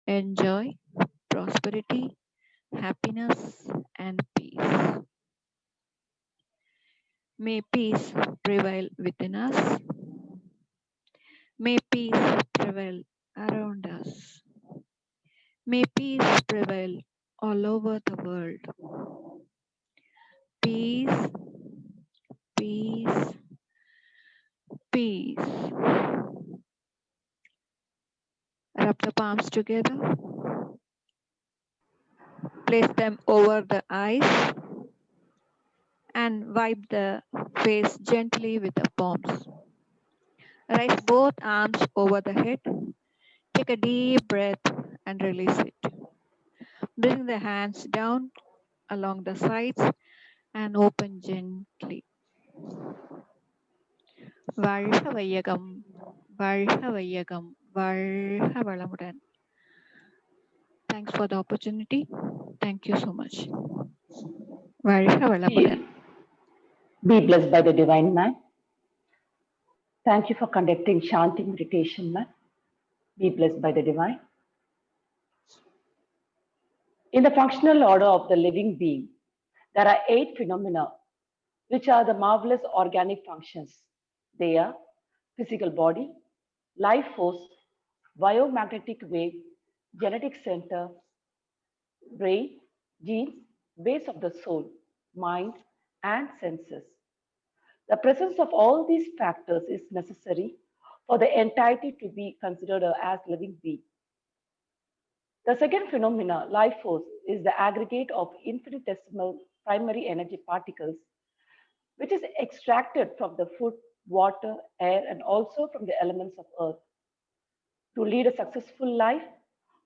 enjoy, prosperity, happiness, and peace. May peace prevail within us. May peace prevail around us. May peace prevail all over the world. Peace, peace, peace. Rub the palms together. Place them over the eyes and wipe the face gently with the palms. Raise both arms over the head. Take a deep breath and release it. Bring the hands down along the sides and open gently. வாழ்க வையகம், வாழ்க வையகம், வாழ்க வளமுடன். Thanks for the opportunity. Thank you so much. வாழ்க வளமுடன். Be blessed by the divine man. Thank you for conducting Shanti meditation, man. Be blessed by the divine. In the functional order of the living being, there are 8 phenomena which are the marvelous organic functions. They are physical body, life force, biomagnetic wave, genetic center, brain, genes, base of the soul, mind, and senses. The presence of all these factors is necessary for the entirety to be considered as living being. The second phenomena, life force, is the aggregate of infinitesimal primary energy particles, which is extracted from the food, water, air, and also from the elements of earth. To lead a successful life,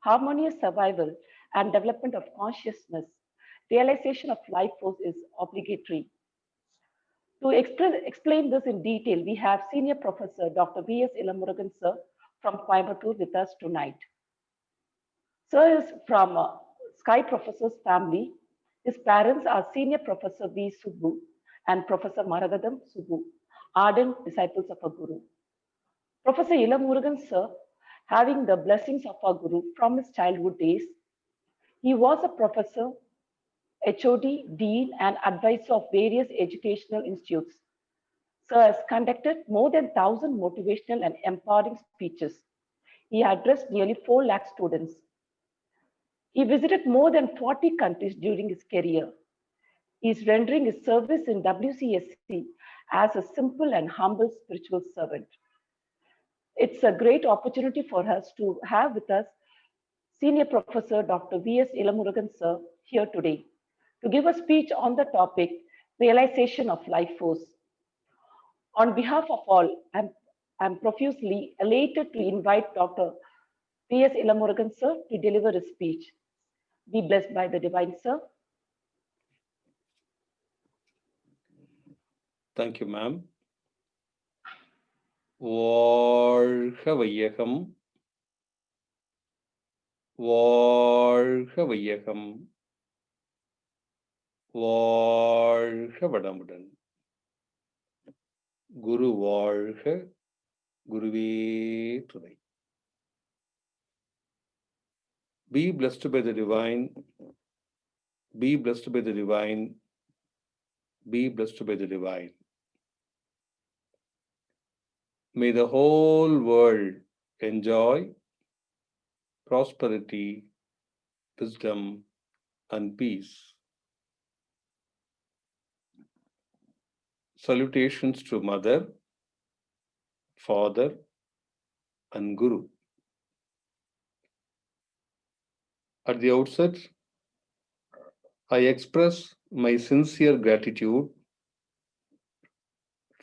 harmonious survival, and development of consciousness, realization of life force is obligatory. To explain this in detail, we have Senior Professor Dr. V.S.Elamurugan, sir, from Coimbatore with us tonight. Sir is from Sky Professor's family. His parents are Senior Professor V. Subbu and Professor Maragadam Subbu, ardent disciples of our Guru. Professor Elamurugan, sir, having the blessings of our Guru from his childhood days, he was a professor, HOD, Dean, and advisor of various educational institutes. Sir has conducted more than 1,000 motivational and empowering speeches. He addressed nearly 4 lakh students. He visited more than 40 countries during his career. He is rendering his service in WCSC as a simple and humble spiritual servant. It's a great opportunity for us to have with us Senior Professor Dr. V.S.Elamurugan, sir, here today to give a speech on the topic, realization of life force. On behalf of all, I'm profusely elated to invite Dr. V.S.Elamurugan, sir, to deliver his speech. Be blessed by the divine, sir. Thank you, ma'am. வாழ்க வையகம், வாழ்க வையகம், வாழ்க வளமுடன். குரு வாழ்க, குருவே துணை. Be blessed by the divine, be blessed by the divine, be blessed by the divine. May the whole world enjoy prosperity, wisdom, and peace. Salutations to Mother, Father, and Guru. At the outset, I express my sincere gratitude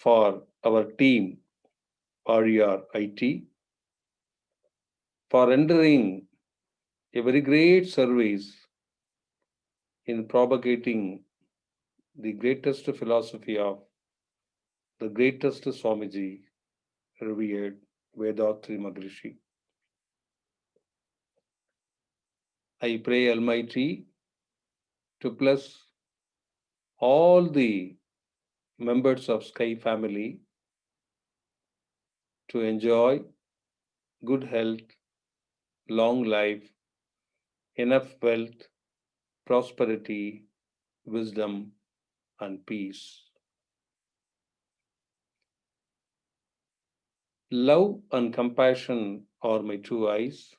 for our team, RER IT, for rendering a very great service in propagating the greatest philosophy of the greatest Swamiji, revered Vethathiri Maharishi. I pray Almighty to bless all the members of Sky family to enjoy good health, long life, enough wealth, prosperity, wisdom, and peace. Love and compassion are my two eyes.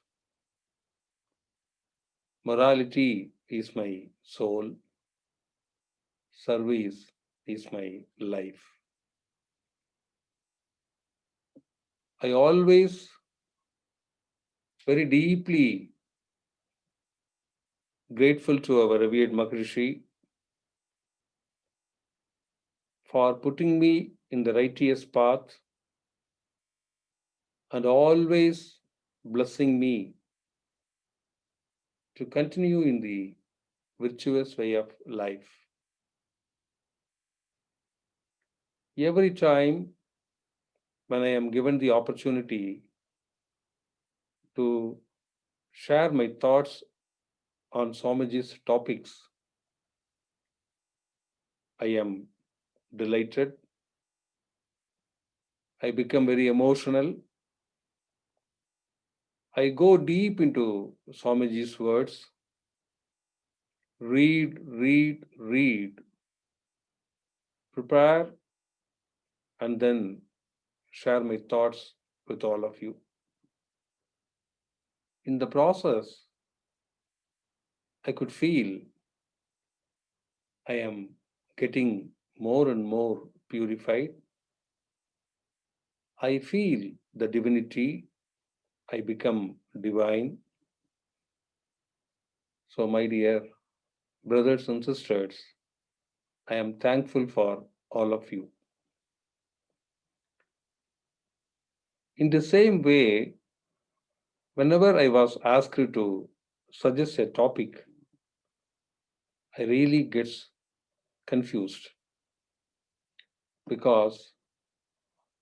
Morality is my soul. Service is my life. I always very deeply grateful to our revered Maharishi for putting me in the righteous path and always blessing me to continue in the virtuous way of life. Every time when I am given the opportunity to share my thoughts on Swamiji's topics, I am delighted. I become very emotional. I go deep into Swamiji's words, read, prepare, and then share my thoughts with all of you. In the process, I could feel I am getting more and more purified. I feel the divinity. I become divine. So, my dear brothers and sisters, I am thankful for all of you. In the same way, whenever I was asked to suggest a topic, I really gets confused because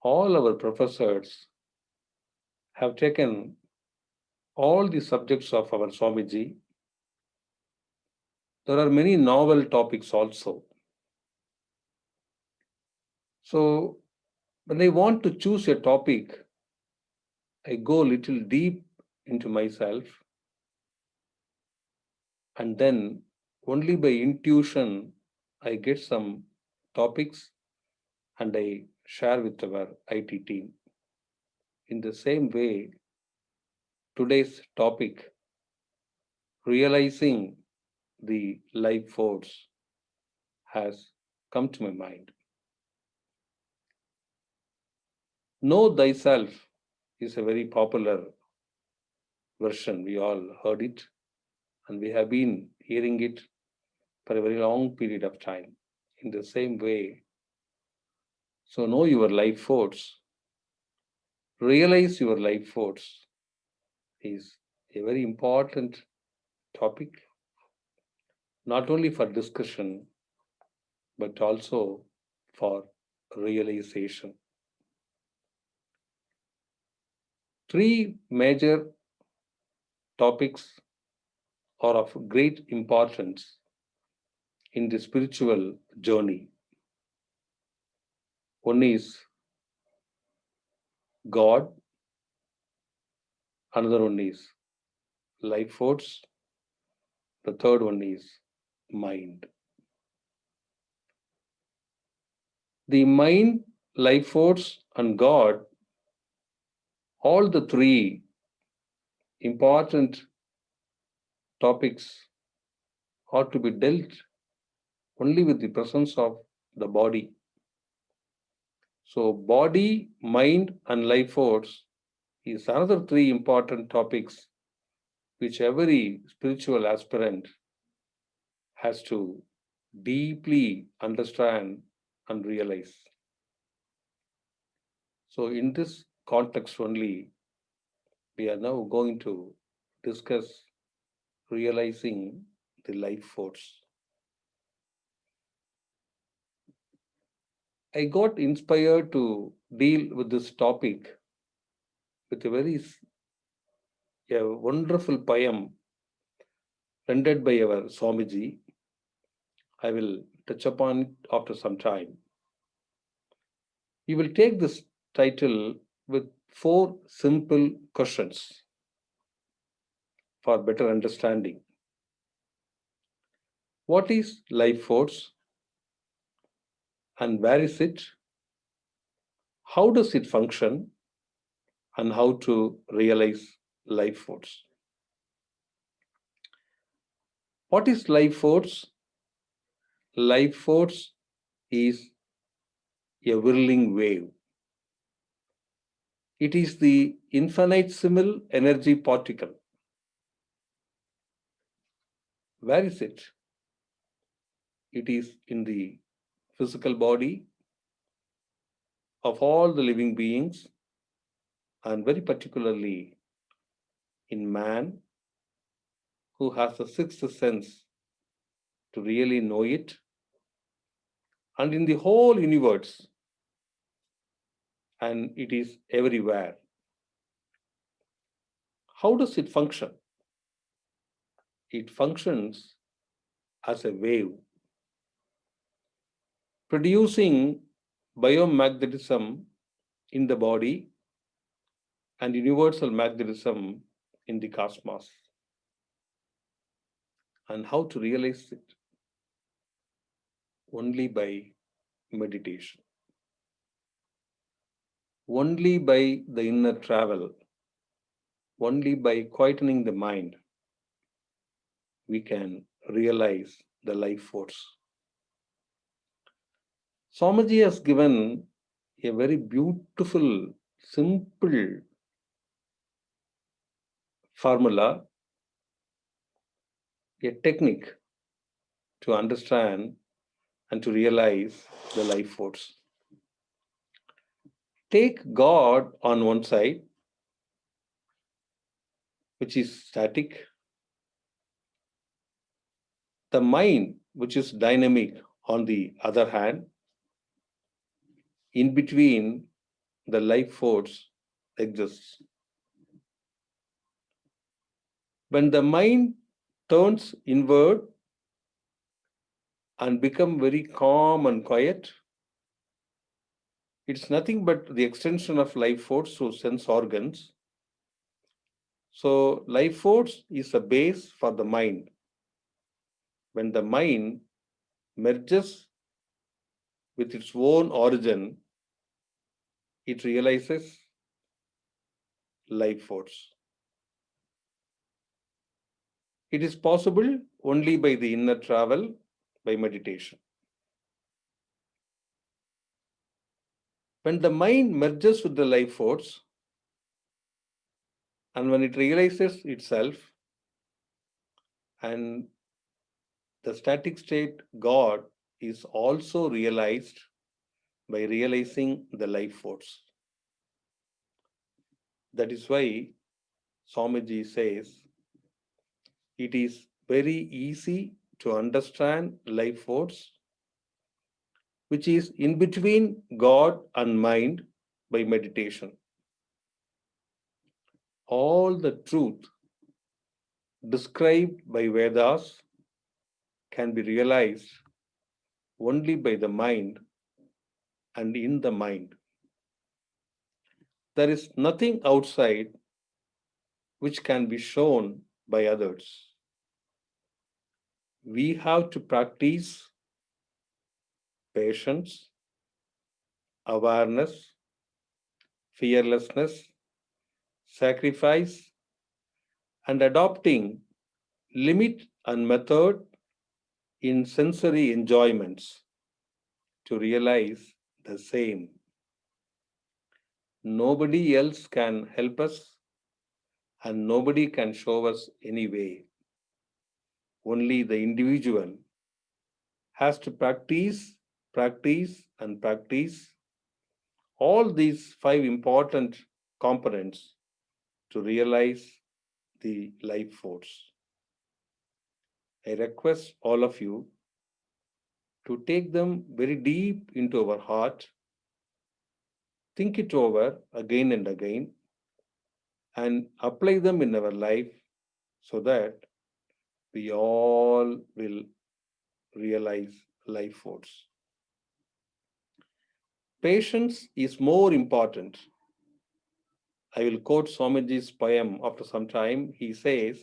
all our professors have taken all the subjects of our Swamiji. There are many novel topics also. So when I want to choose a topic, I go little deep into myself, and then only by intuition I get some topics and I share with our IT team. In the same way, today's topic, realizing the life force, has come to my mind. Know thyself is a very popular version. We all heard it and we have been hearing it for a very long period of time. In the same way, so know your life force, realize your life force is a very important topic, not only for discussion, but also for realization. Three major topics are of great importance in the spiritual journey. One is God, another one is life force, the third one is mind. The mind, life force, and God, all the three important topics are to be dealt only with the presence of the body. So, body, mind, and life force is another three important topics which every spiritual aspirant has to deeply understand and realize. So, in this context only, we are now going to discuss realizing the life force. I got inspired to deal with this topic with a wonderful poem rendered by our Swamiji. I will touch upon it after some time. We will take this title with four simple questions. for better understanding. What is life force and where is it? How does it function and how to realize life force? What is life force? Life force is a whirling wave. It is the infinitesimal energy particle. Where is it? It is in the physical body of all the living beings, and very particularly in man, who has the sixth sense to really know it, and in the whole universe, and it is everywhere. How does it function? It functions as a wave, producing biomagnetism in the body and universal magnetism in the cosmos. And how to realize it? Only by meditation, only by the inner travel, only by quietening the mind, we can realize the life force. Swamiji has given a very beautiful, simple formula, a technique to understand and to realize the life force. Take God on one side, which is static, the mind, which is dynamic, on the other hand. In between, the life force exists. When the mind turns inward and become very calm and quiet, it's nothing but the extension of life force through sense organs. So life force is a base for the mind. When the mind merges with its own origin, it realizes life force. It is possible only by the inner travel, by meditation. When the mind merges with the life force, and when it realizes itself, and the static state God is also realized by realizing the life force. That is why Swamiji says it is very easy to understand life force, which is in between God and mind, by meditation. All the truth described by Vedas can be realized only by the mind and in the mind. There is nothing outside which can be shown by others. We have to practice patience, awareness, fearlessness, sacrifice, and adopting limit and method in sensory enjoyments to realize the same. Nobody else can help us and nobody can show us any way. Only the individual has to practice, practice, and practice all these five important components to realize the life force. I request all of you to take them very deep into our heart, think it over again and again, and apply them in our life so that we all will realize life force. Patience is more important. I will quote Swamiji's poem after some time. He says,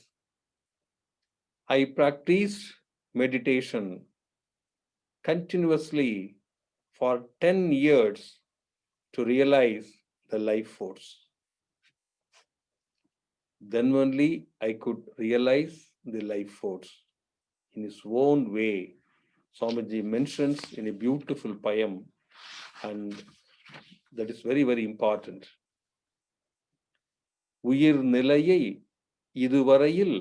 I practiced meditation continuously for 10 years to realize the life force. Then only I could realize the life force in his own way. Swamiji mentions in a beautiful poem, and that is very, very important. உயிர் நிலையை இதுவரையில்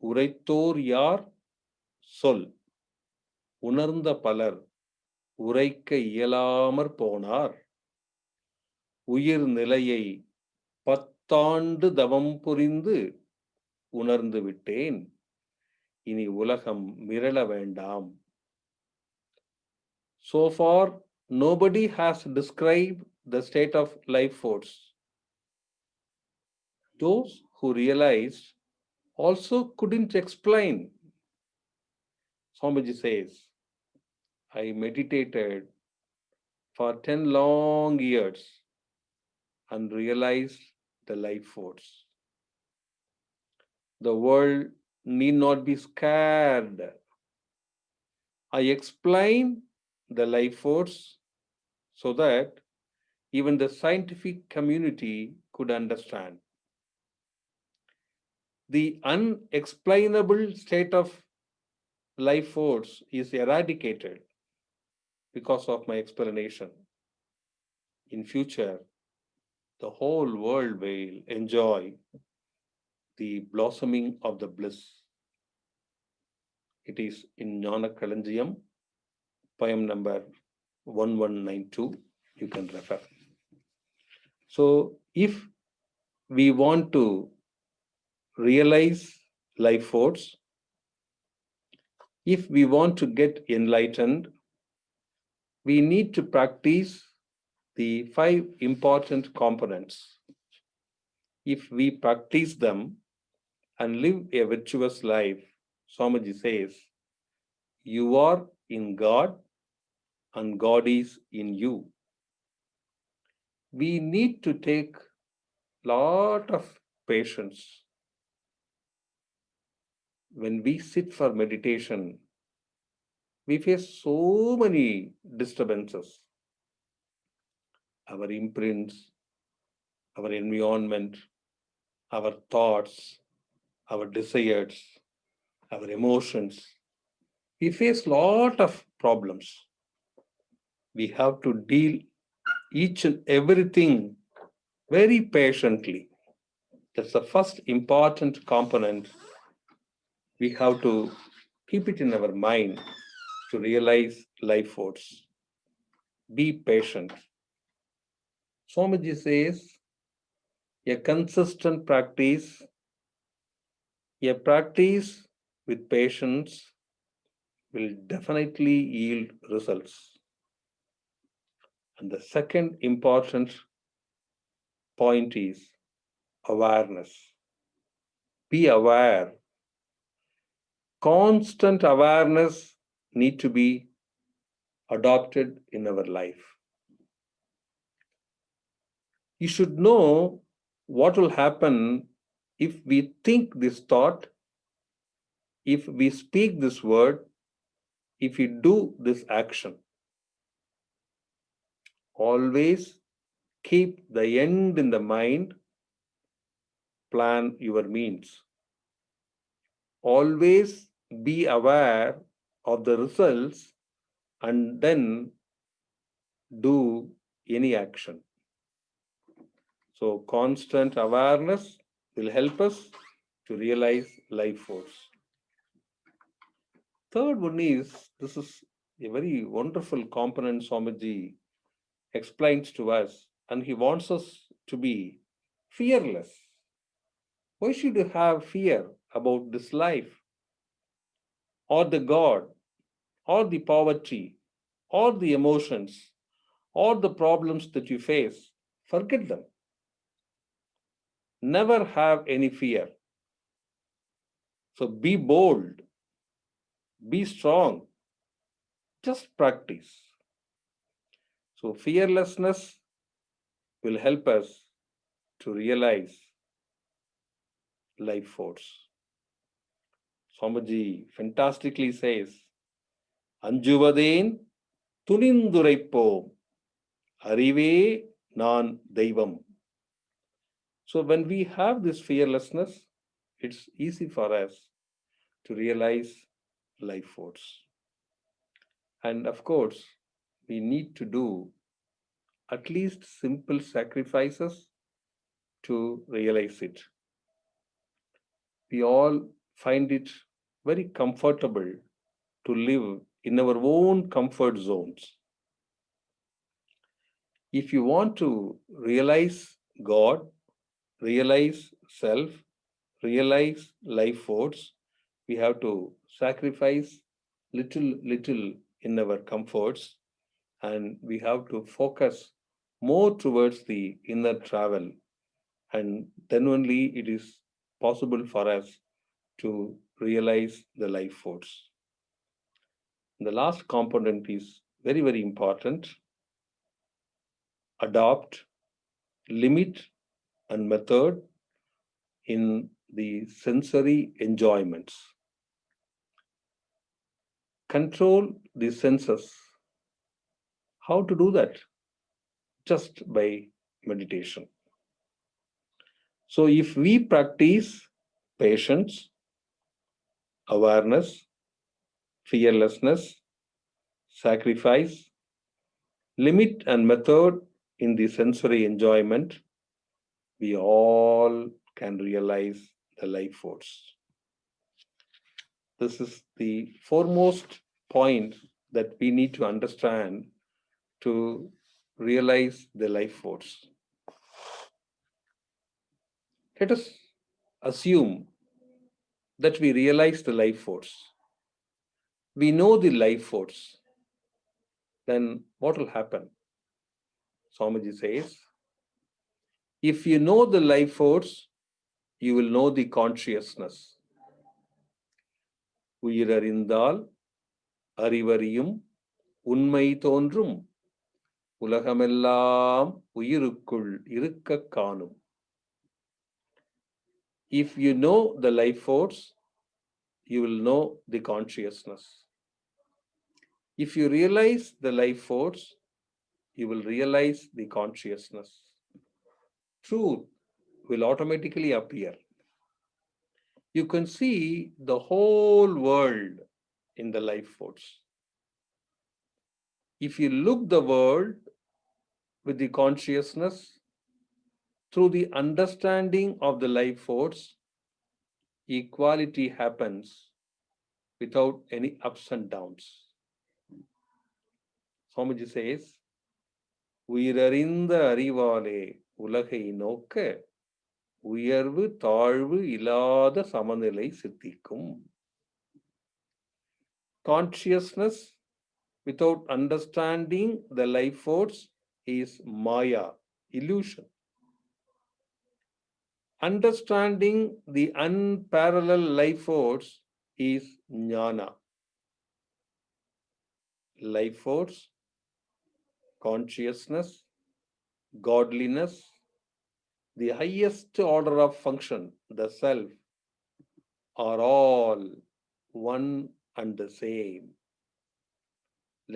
உரைத்தோர் யார் சொல் உணர்ந்த பலர் உரைக்க இயலாமற் போனார் உயிர் நிலையை 10 ஆண்டு தவம் புரிந்து உணர்ந்து விட்டேன் இனி உலகம் மிரள வேண்டாம். So far, nobody has described the state of life force. Those who realized also couldn't explain. Swamiji says, I meditated for 10 long years and realized the life force. The world need not be scared. I explain the life force so that even the scientific community could understand. The unexplainable state of life force is eradicated because of my explanation. In future, the whole world will enjoy the blossoming of the bliss. It is in Jnana Kalanjiyam, poem number 1192. You can refer. So, if we want to realize life force, if we want to get enlightened, we need to practice the 5 important components. If we practice them and live a virtuous life, Swamiji says, you are in God and God is in you. We need to take lot of patience. When we sit for meditation, we face so many disturbances. Our imprints, our environment, our thoughts, our desires, our emotions. We face lot of problems. We have to deal each and everything very patiently. That's the first important component. We have to keep it in our mind to realize life force. Be patient. Swamiji says, a consistent practice, a practice with patience will definitely yield results. And the second important point is awareness. Be aware. Constant awareness need to be adopted in our life. You should know what will happen if we think this thought, if we speak this word, if we do this action. Always keep the end in the mind, plan your means. Always be aware of the results and then do any action. So constant awareness will help us to realize life force. Third one is, this is a very wonderful component Swamiji explains to us, and he wants us to be fearless. Why should you have fear about this life, or the God, or the poverty, or the emotions, or the problems that you face? Forget them. Never have any fear. So be bold, be strong, just practice. So fearlessness will help us to realize life force. Swamiji fantastically says, Anjuvadeen Tuninduraippo, Arive Nan Deivam. So when we have this fearlessness, it's easy for us to realize life force. And of course, we need to do at least simple sacrifices to realize it. We all find it very comfortable to live in our own comfort zones. If you want to realize God, realize self, realize life force, we have to sacrifice little in our comforts, and we have to focus more towards the inner travel, and then only it is possible for us to realize the life force. The last component is very important. Adopt, limit, and method in the sensory enjoyments. Control the senses. How to do that? Just by meditation. So if we practice patience, awareness, fearlessness, sacrifice, limit and method in the sensory enjoyment, we all can realize the life force. This is the foremost point that we need to understand to realize the life force. Let us assume that we realize the life force. We know the life force. Then what will happen? Swamiji says, if you know the life force, you will know the consciousness. உயிரறிந்தால் அறிவறியும் உண்மை தோன்றும் உலகமெல்லாம் உயிருக்குள் இருக்க காணும். If you know the life force, you will know the consciousness. If you realize the life force, you will realize the consciousness. Truth will automatically appear. You can see the whole world in the life force. If you look the world with the consciousness, through the understanding of the life force, equality happens without any ups and downs. Swamiji says, உயிரறிந்த அறிவாலே உலகை நோக்க உயர்வு தாழ்வு இல்லாத சமநிலை சித்திக்கும். Consciousness without understanding the life force is Maya, illusion. Understanding the unparalleled life force is Jnana. Life force, consciousness, godliness, the highest order of function, the self, are all one and the same.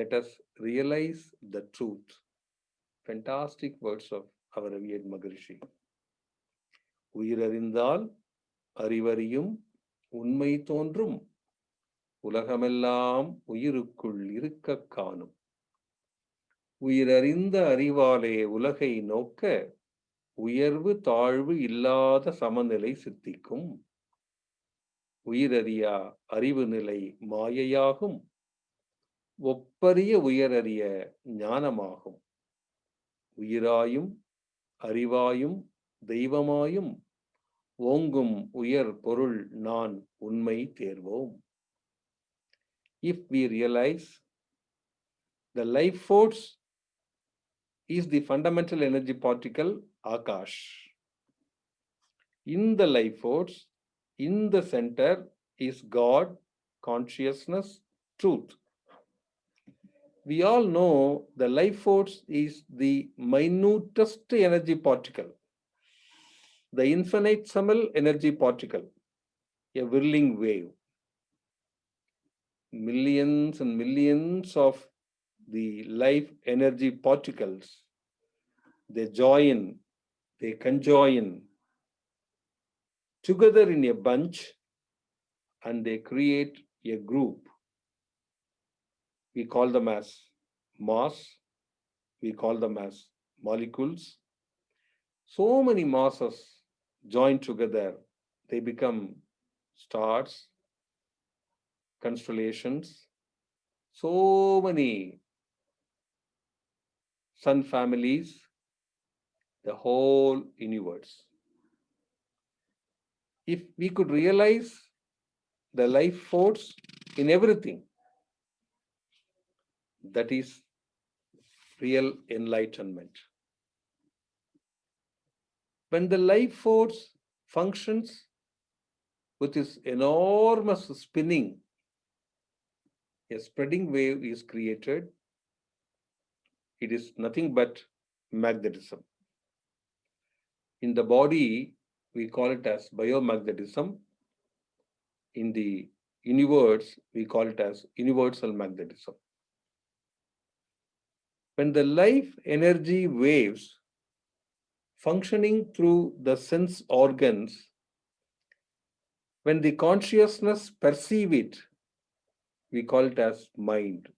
Let us realize the truth. Fantastic words of our revered Maharishi. உயிரறிந்தால் அறிவறியும் உண்மை தோன்றும் உலகமெல்லாம் உயிருக்குள் இருக்க காணும். உயிரறிந்த அறிவாலே உலகை நோக்க உயர்வு தாழ்வு இல்லாத சமநிலை சித்திக்கும். உயிரறியா அறிவு நிலை மாயையாகும். ஒப்பரிய உயரறிய ஞானமாகும். உயிராயும் அறிவாயும் தெய்வமாயும் ஓங்கும் உயர் பொருள் நான் உண்மை தேர்வோம். If we realize the life force is the fundamental energy particle Akash. In the life force, in the center is God, consciousness, truth. We all know the life force is the minutest energy particle, the infinitesimal energy particle, a whirling wave. millions and millions of the life energy particles, they join, they conjoin together in a bunch and they create a group. We call them as mass, we call them as molecules. So many masses join together, they become stars, constellations, so many sun families, the whole universe. If we could realize the life force in everything, that is real enlightenment. When the life force functions with its enormous spinning, a spreading wave is created. It is nothing but magnetism. In the body, we call it as biomagnetism. In the universe, we call it as universal magnetism. When the life energy waves functioning through the sense organs, when the consciousness perceive it, we call it as mind.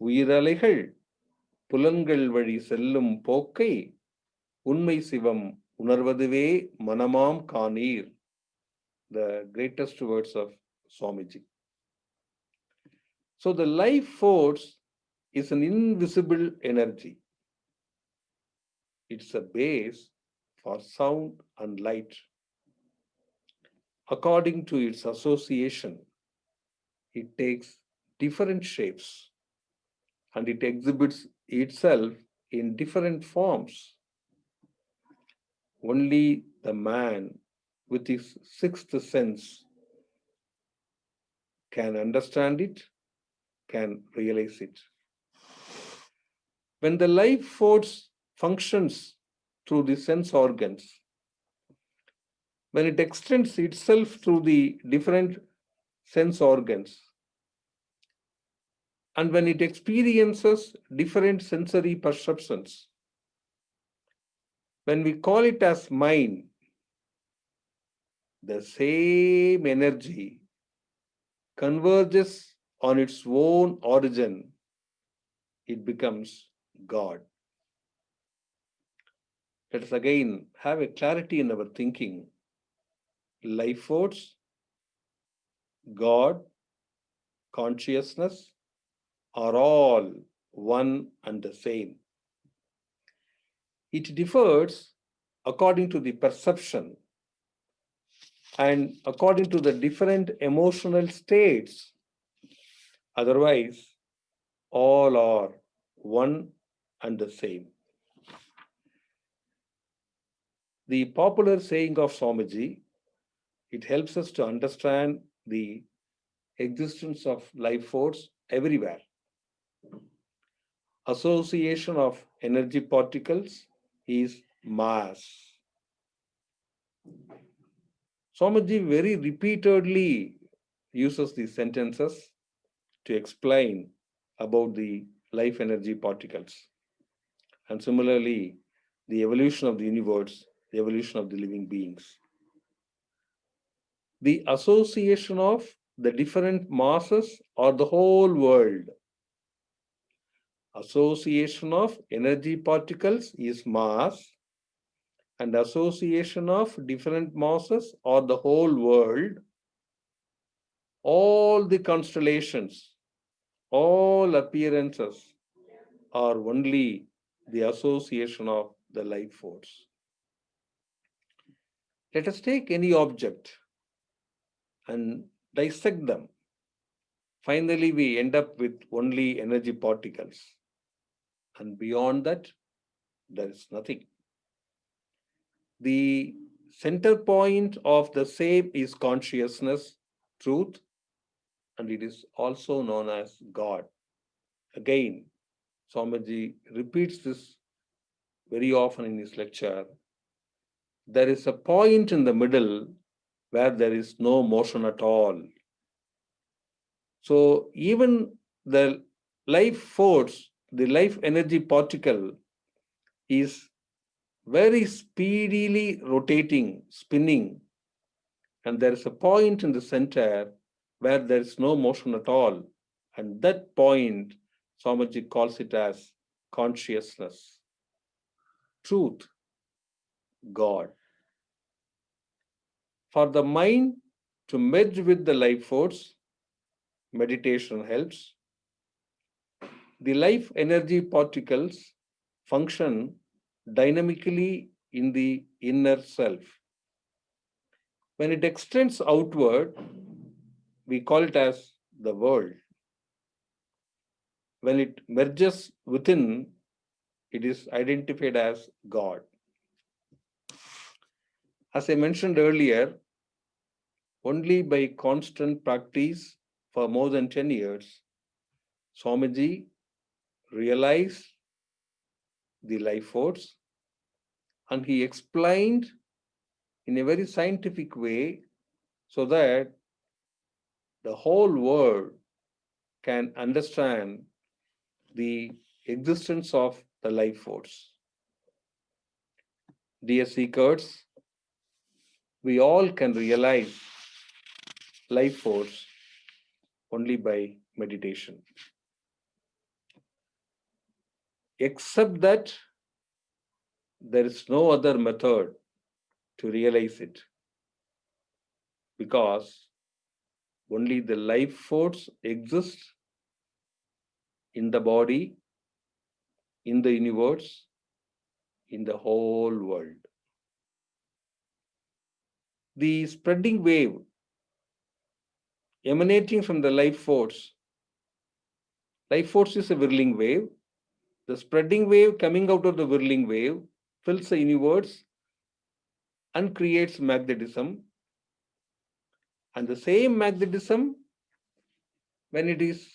உயிரலைகள் புலன்கள் வழி செல்லும் போக்கை உண்மை சிவம் உணர்வதுவே மனமாம் காணீர். The greatest words of Swamiji. So the life force is an invisible energy. It's a base for sound and light. According to its association, it takes different shapes and it exhibits itself in different forms. Only the man with his sixth sense can understand it, can realize it. When the life force functions through the sense organs, when it extends itself through the different sense organs, and when it experiences different sensory perceptions, when we call it as mind, the same energy converges on its own origin, it becomes God. Let us again have a clarity in our thinking. Life force, God, consciousness are all one and the same. It differs according to the perception and according to the different emotional states. Otherwise, all are one and the same. The popular saying of Swamiji, it helps us to understand the existence of life force everywhere. Association of energy particles is mass. Swamiji very repeatedly uses these sentences to explain about the life energy particles. And similarly, the evolution of the universe, the evolution of the living beings. The association of the different masses or the whole world. Association of energy particles is mass, and association of different masses or the whole world, all the constellations, all appearances are only the association of the life force. Let us take any object and dissect them. Finally, we end up with only energy particles. And beyond that, there is nothing. The center point of the same is consciousness, truth, and it is also known as God. Again, Swamiji repeats this very often in his lecture. There is a point in the middle where there is no motion at all. So even the life force, the life energy particle is very speedily rotating, spinning, and there is a point in the center where there is no motion at all. And that point, Swamiji calls it as consciousness, truth, God. For the mind to merge with the life force, meditation helps. The life energy particles function dynamically in the inner self. When it extends outward, we call it as the world. When it merges within, it is identified as God. As I mentioned earlier, only by constant practice for more than 10 years, Swamiji realized the life force and he explained in a very scientific way so that the whole world can understand the existence of the life force. Dear seekers, we all can realize life force only by meditation. Except that there is no other method to realize it because only the life force exists in the body, in the universe, in the whole world. The spreading wave emanating from the life force is a whirling wave. The spreading wave coming out of the whirling wave fills the universe and creates magnetism. And the same magnetism, when it is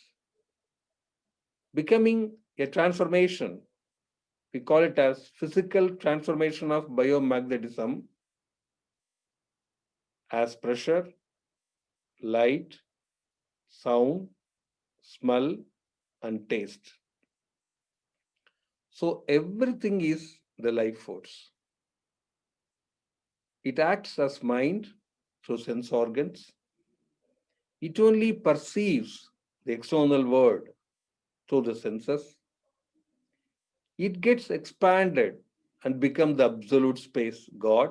becoming a transformation, we call it as physical transformation of biomagnetism as pressure, light, sound, smell, and taste. So everything is the life force. It acts as mind through sense organs. It only perceives the external world through the senses. It gets expanded and becomes the absolute space, God.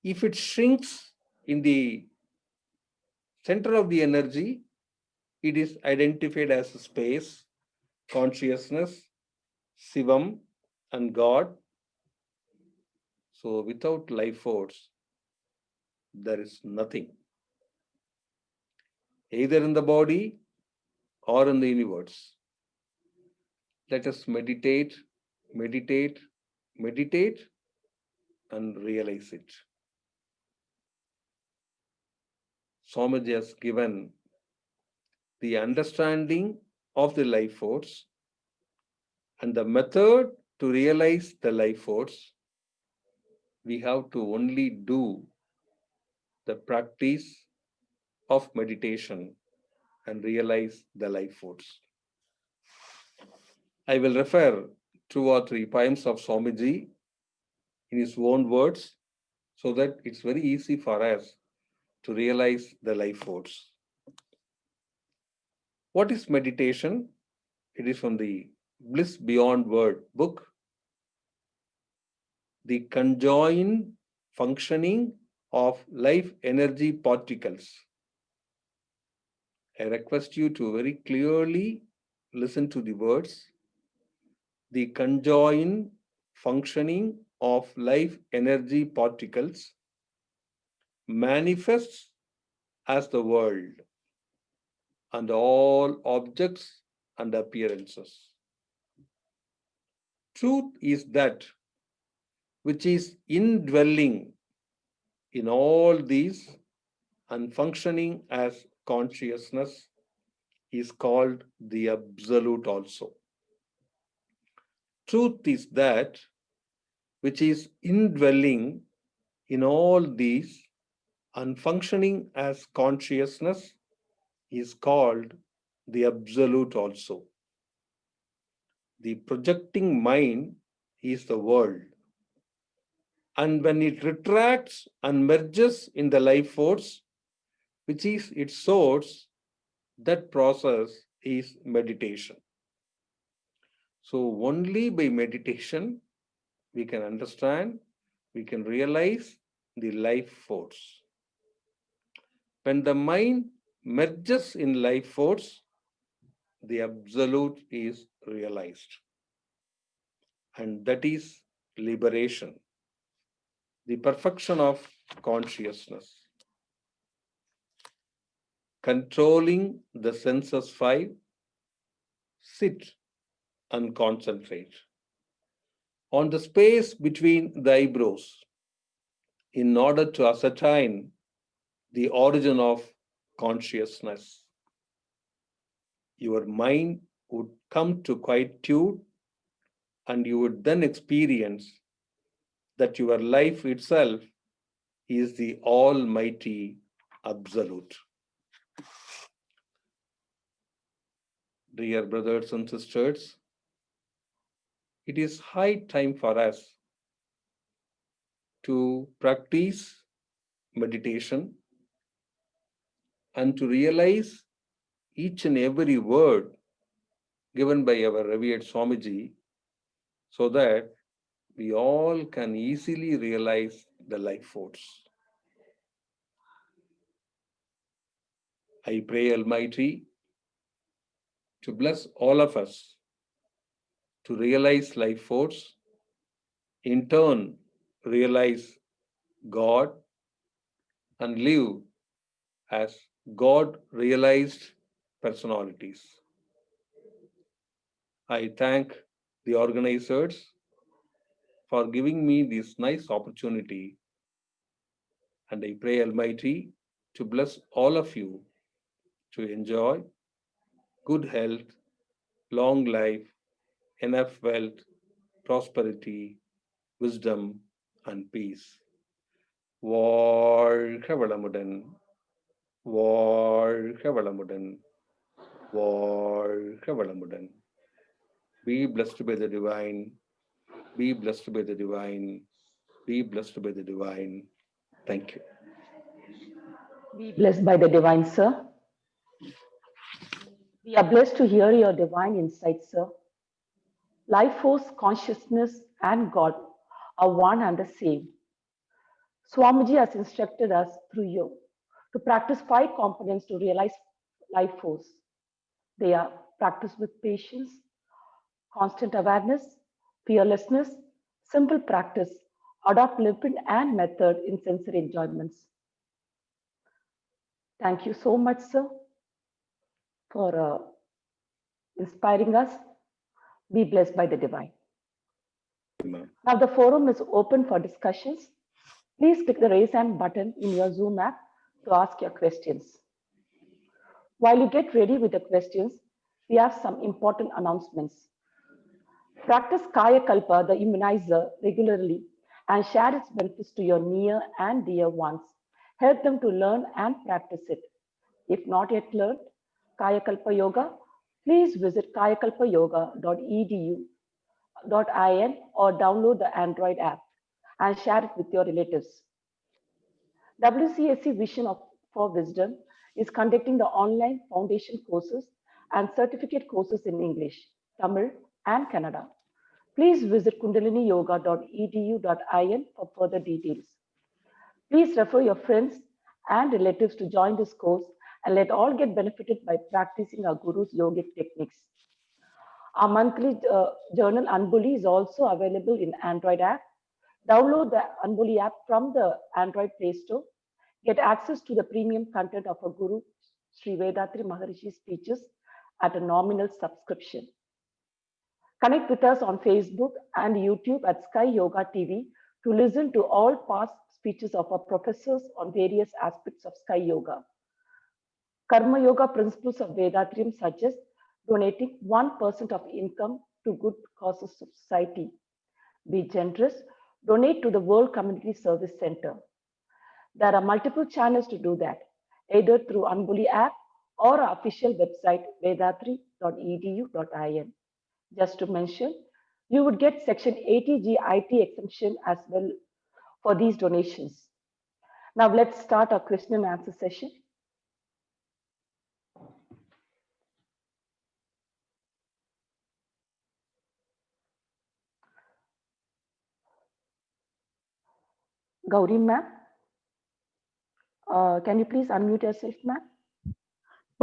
If it shrinks in the center of the energy, it is identified as space, consciousness, Shivam, and God. So without life force, there is nothing, either in the body or in the universe. Let us meditate, meditate, meditate, and realize it. Swamiji has given the understanding of the life force and the method to realize the life force. We have to only do the practice of meditation and realize the life force. I will refer 2 or 3 poems of Swamiji in his own words so that it's very easy for us to realize the life force. What is meditation? It is from the Bliss Beyond Word book. The conjoined functioning of life energy particles. I request you to very clearly listen to the words. The conjoined functioning of life energy particles manifests as the world and all objects and appearances. Truth is that which is indwelling in all these and functioning as consciousness is called the absolute also. Truth is that which is indwelling in all these and functioning as consciousness is called the absolute also. The projecting mind is the world. And when it retracts and merges in the life force, which is its source, that process is meditation. So, only by meditation we can understand, we can realize the life force. When the mind merges in life force, the absolute is realized. And that is liberation, the perfection of consciousness. Controlling the senses five, sit and concentrate on the space between the eyebrows in order to ascertain the origin of consciousness. Your mind would come to quietude and you would then experience that your life itself is the Almighty Absolute. Dear brothers and sisters, it is high time for us to practice meditation and to realize each and every word given by our revered Swamiji so that we all can easily realize the life force. I pray Almighty to bless all of us to realize life force, in turn realize God and live as God realized personalities. I thank the organizers for giving me this nice opportunity, and I pray Almighty to bless all of you to enjoy good health, long life, enough wealth, prosperity, wisdom, and peace. வாழ்க வளமுடன், வாழ்க வளமுடன், வாழ்க வளமுடன். Be blessed by the divine, be blessed by the divine, be blessed by the divine. Thank you. Be blessed by the divine, sir. We are blessed to hear your divine insights, sir. Life force, consciousness, and God are one and the same. Swamiji has instructed us through you to practice 5 components to realize life force. They are practice with patience, constant awareness, fearlessness, simple practice, adopt limit and method in sensory enjoyments. Thank you so much, sir, for inspiring us. Be blessed by the divine. Now the forum is open for discussions. Please click the raise hand button in your Zoom app to ask your questions. While you get ready with the questions, we have some important announcements. Practice Kaya Kalpa, the immunizer, regularly and share its benefits to your near and dear ones. Help them to learn and practice it. If not yet learned Kaya Kalpa Yoga, please visit kayakalpayoga.edu.in or download the Android app and share it with your relatives. WCSC Vision for Wisdom is conducting the online foundation courses and certificate courses in English, Tamil, and Kannada. Please visit kundaliniyoga.edu.in for further details. Please refer your friends and relatives to join this course and let all get benefited by practicing our Guru's yogic techniques. Our monthly journal Anbuli is also available in Android app. Download the Anbuli app from the Android Play Store. Get access to the premium content of our Guru Sri Vethathiri Maharishi's speeches at a nominal subscription. Connect with us on Facebook and YouTube at Sky Yoga TV to listen to all past speeches of our professors on various aspects of Sky Yoga. Karma Yoga principles of Vethathiri suggest donating 1% of income to good causes of society. Be generous, donate to the World Community Service Center. There are multiple channels to do that, either through Anbuli app or our official website vethathiri.edu.in. Just to mention, you would get Section 80G IT exemption as well for these donations. Now let's start our question and answer session. Gauri ma'am, can you please unmute yourself, ma'am?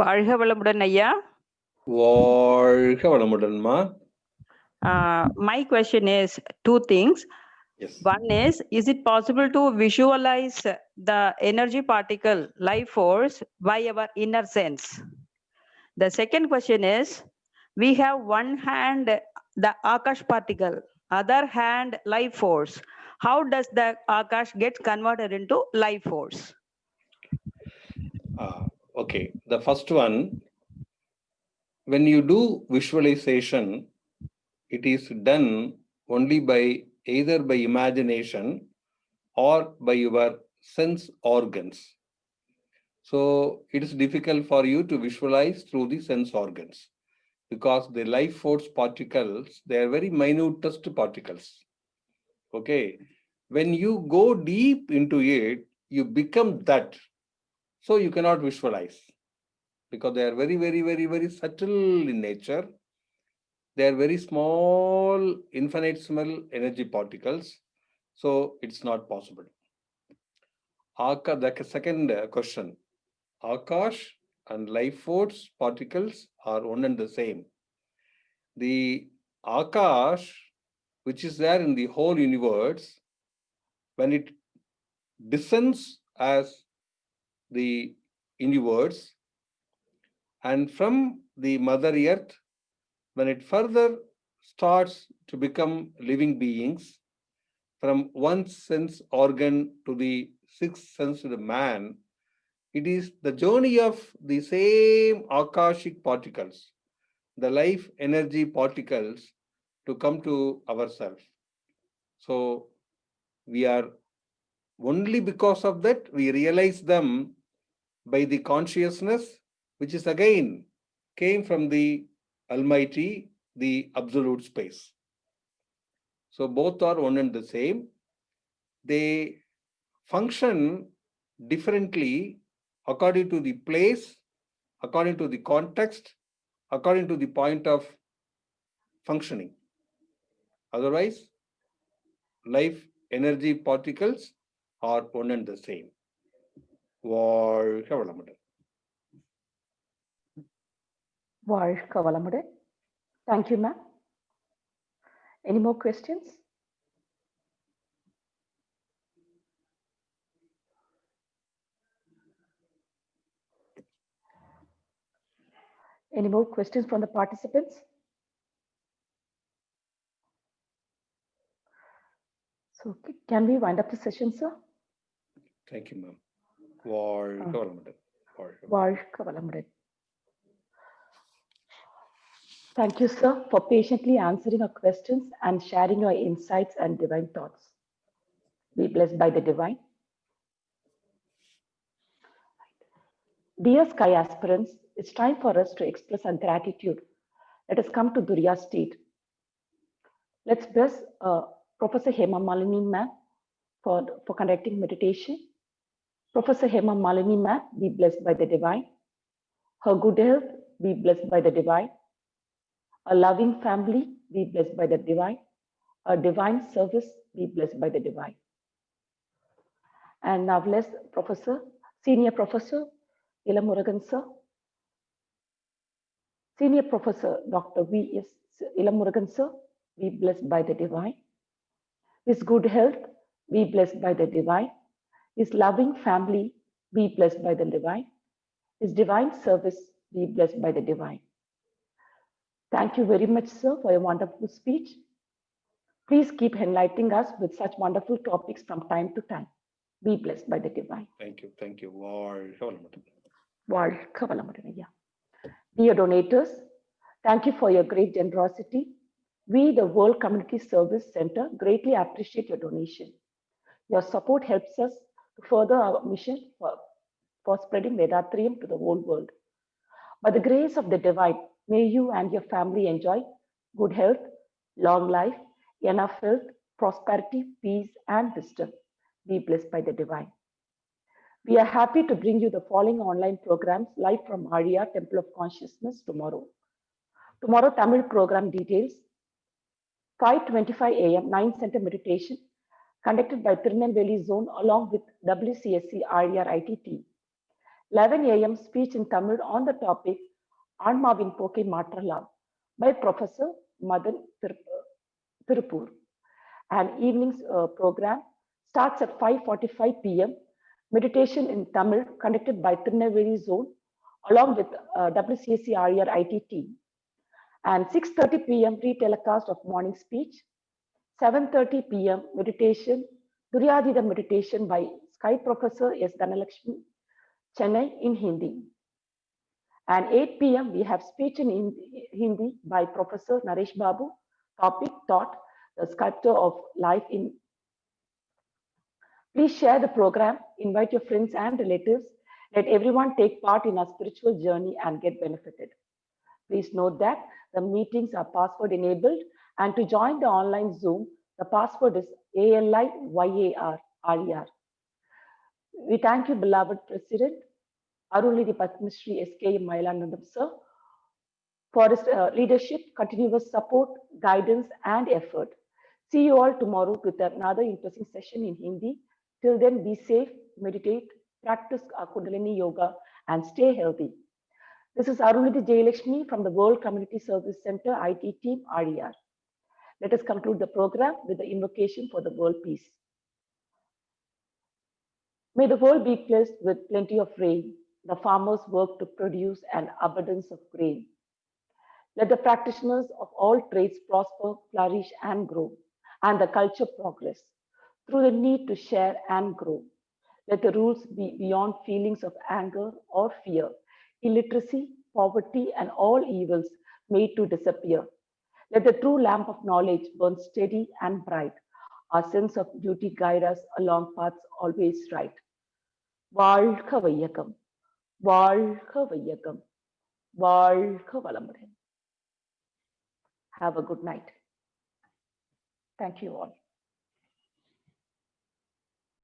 வாழ்க வளமுடன் ஐயா. வாழ்க வளமுடன்மா. My question is two things. Yes. One is it possible to visualize the energy particle, life force, by our inner sense? The second question is, we have one hand, the Akash particle, other hand, life force. How does the Akash get converted into life force? Okay, the first one, when you do visualization, it is done only by either by imagination or by your sense organs. So it is difficult for you to visualize through the sense organs because the life force particles, they are very minutest particles. Okay, when you go deep into it, you become that. So you cannot visualize because they are very, very, very, very subtle in nature. They are very small, infinitesimal energy particles. So it's not possible. The second question, Akash and life force particles are one and the same. The Akash, which is there in the whole universe, when it descends as the universe, and from the Mother Earth, when it further starts to become living beings, from one sense organ to the sixth sense of the man, it is the journey of the same Akashic particles, the life energy particles, to come to ourselves. So we are only because of that, we realize them by the consciousness, which is again came from the Almighty, the absolute space. So both are one and the same. They function differently according to the place, according to the context, according to the point of functioning. Otherwise, life energy particles are one and the same. வாழ்க வளமுடன். வாழ்க வளமுடன். Thank you, ma'am. Any more questions? Any more questions from the participants? So can we wind up the session, sir? Thank you, ma'am. வாழ்க வளமுடன். வாழ்க வளமுடன். Thank you, sir, for patiently answering our questions and sharing your insights and divine thoughts. Be blessed by the divine. Dear Sky aspirants, it's time for us to express our gratitude. Let us come to Durya state. Let's bless Professor Hema Malini ma'am for conducting meditation. Professor Hema Malini ma'am, be blessed by the divine. Her good health, be blessed by the divine. A loving family, be blessed by the divine. A divine service, be blessed by the divine. And now bless Professor, Senior Professor Elamurugan sir. Senior Professor Dr.V.S.Elamurugan sir, be blessed by the divine. His good health, be blessed by the divine. His loving family, be blessed by the divine. His divine service, be blessed by the divine. Thank you very much, sir, for your wonderful speech. Please keep enlightening us with such wonderful topics from time to time. Be blessed by the divine. Thank you. Thank you. வாழ்க வளமுடன். வாழ்க வளமுடன். Dear donators, thank you for your great generosity. We, the World Community Service Center, greatly appreciate your donation. Your support helps us to further our mission for spreading Vethathirium to the whole world. By the grace of the divine, may you and your family enjoy good health, long life, enough health, prosperity, peace, and wisdom. Be blessed by the divine. We are happy to bring you the following online programs live from Arya Temple of Consciousness tomorrow. Tomorrow, Tamil program details 5:25 a.m. 9 Center meditation conducted by Tirunelveli Zone along with WCSC IT team. 11 a.m. speech in Tamil on the topic Anmavin Poke Matralam by Professor Madan Tirupur. And evening's program starts at 5:45 p.m. Meditation in Tamil conducted by Tirunelveli Zone along with WCSC IT team. And 6:30 p.m. re-telecast of morning speech. 7:30 p.m. meditation, Duryadhida meditation by Sky Professor S. Dhanalakshmi, Chennai in Hindi. And 8 p.m. we have speech in Hindi by Professor Naresh Babu, topic thought, the sculptor of life in. Please share the program, invite your friends and relatives, let everyone take part in our spiritual journey and get benefited. Please note that the meetings are password enabled and to join the online Zoom, the password is ALIYAR. We thank you, beloved President Arulidi Padmashri S.K. Mailanandam sir, for his leadership, continuous support, guidance, and effort. See you all tomorrow with another interesting session in Hindi. Till then, be safe, meditate, practice Kundalini Yoga, and stay healthy. This is Arulidi Jayalakshmi from the World Community Service Center IT team RER. Let us conclude the program with the invocation for the world peace. May the world be blessed with plenty of rain. The farmers work to produce an abundance of grain. Let the practitioners of all trades prosper, flourish, and grow, and the culture progress through the need to share and grow. Let the rules be beyond feelings of anger or fear, illiteracy, poverty, and all evils made to disappear. Let the true lamp of knowledge burn steady and bright. Our sense of duty guide us along paths always right. வாழ்க வையகம், வாழ்க வையகம், வாழ்க வளமுடன். Have a good night. Thank you all.